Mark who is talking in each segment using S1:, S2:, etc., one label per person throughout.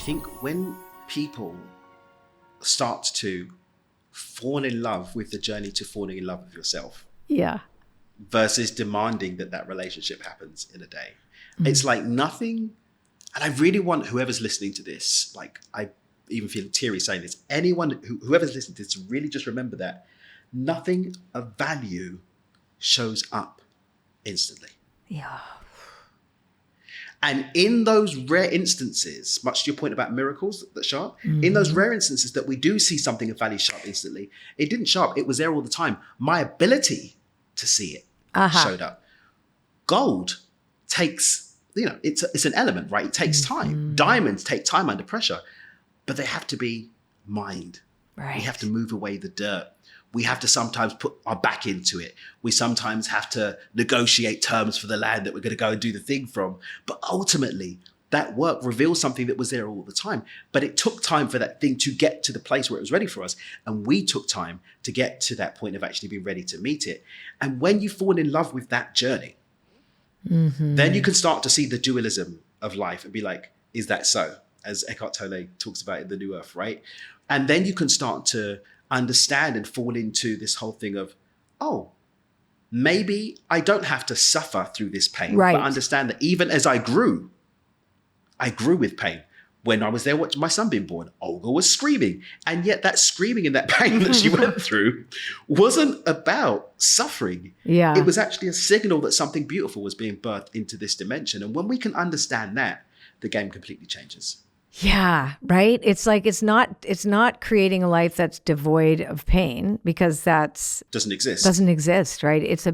S1: think when people start to fall in love with the journey to falling in love with yourself, versus demanding that relationship happens in a day, it's like nothing. And I really want whoever's listening to this, like I even feel teary saying this, whoever's listening to this, really just remember that nothing of value shows up instantly.
S2: Yeah.
S1: And in those rare instances, much to your point about miracles that show up, in those rare instances that we do see something of value show up instantly, it didn't show up. It was there all the time. My ability to see it showed up. Gold takes, it's an element, right? It takes time. Diamonds take time under pressure, but they have to be mined.
S2: Right.
S1: We have to move away the dirt. We have to sometimes put our back into it. We sometimes have to negotiate terms for the land that we're going to go and do the thing from. But ultimately, that work reveals something that was there all the time. But it took time for that thing to get to the place where it was ready for us. And we took time to get to that point of actually being ready to meet it. And when you fall in love with that journey, then you can start to see the dualism of life and be like, is that so? As Eckhart Tolle talks about in The New Earth, right? And then you can start to understand and fall into this whole thing of, oh, maybe I don't have to suffer through this pain, but understand that even as I grew with pain. When I was there watching my son being born, Olga was screaming. And yet that screaming and that pain that she went through wasn't about suffering.
S2: Yeah.
S1: It was actually a signal that something beautiful was being birthed into this dimension. And when we can understand that, the game completely changes.
S2: Yeah, right. It's like it's not creating a life that's devoid of pain, because that's
S1: doesn't
S2: exist, right? It's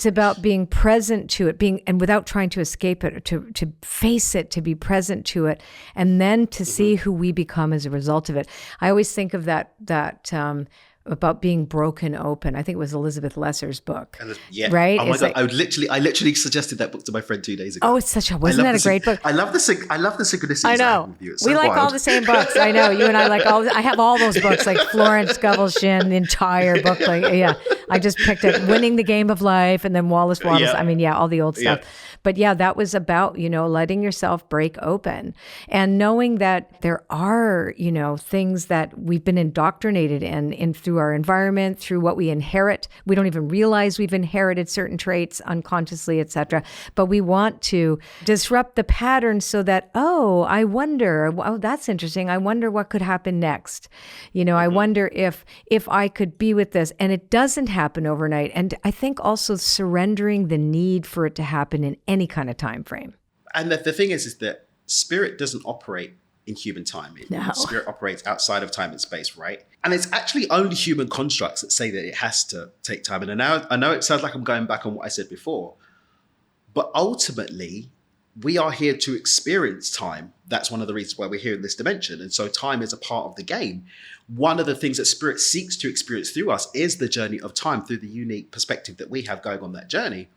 S2: about being present to it, and without trying to escape it, to face it, to be present to it, and then to see who we become as a result of it. I always think of that about being broken open. I think it was Elizabeth Lesser's book. Right?
S1: Oh my God. I literally suggested that book to my friend 2 days ago.
S2: Oh, wasn't that a great book?
S1: I love the synchronicities.
S2: I know.
S1: With you. It's
S2: we
S1: so
S2: like
S1: wild.
S2: all the same books. I know. You and I like I have all those books, like Florence Scovel Shinn, the entire book. I just picked it, Winning the Game of Life, and then Wallace.
S1: Yeah.
S2: I mean, all the old stuff.
S1: Yeah.
S2: But that was about, letting yourself break open and knowing that there are, things that we've been indoctrinated in through our environment, through what we inherit. We don't even realize we've inherited certain traits unconsciously, etc. But we want to disrupt the pattern so that, I wonder, that's interesting. I wonder what could happen next. I wonder if I could be with this. And it doesn't happen overnight. And I think also surrendering the need for it to happen in any kind of time frame.
S1: And the thing is that spirit doesn't operate in human time. Spirit operates outside of time and space, right? And it's actually only human constructs that say that it has to take time. And I know it sounds like I'm going back on what I said before, but ultimately, we are here to experience time. That's one of the reasons why we're here in this dimension. And so time is a part of the game. One of the things that spirit seeks to experience through us is the journey of time through the unique perspective that we have going on that journey.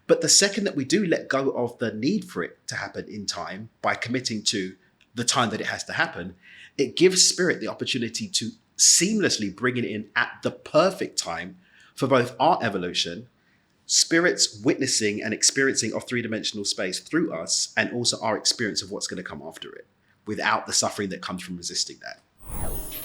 S1: But the second that we do let go of the need for it to happen in time by committing to the time that it has to happen, it gives spirit the opportunity to seamlessly bring it in at the perfect time for both our evolution, spirit's witnessing and experiencing of three-dimensional space through us, and also our experience of what's going to come after it without the suffering that comes from resisting that.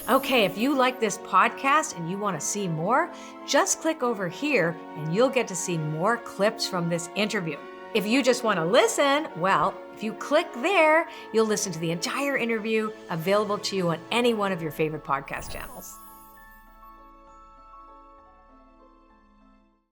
S2: Okay, if you like this podcast and you want to see more, just click over here and you'll get to see more clips from this interview. If you just want to listen, well, if you click there, you'll listen to the entire interview available to you on any one of your favorite podcast channels.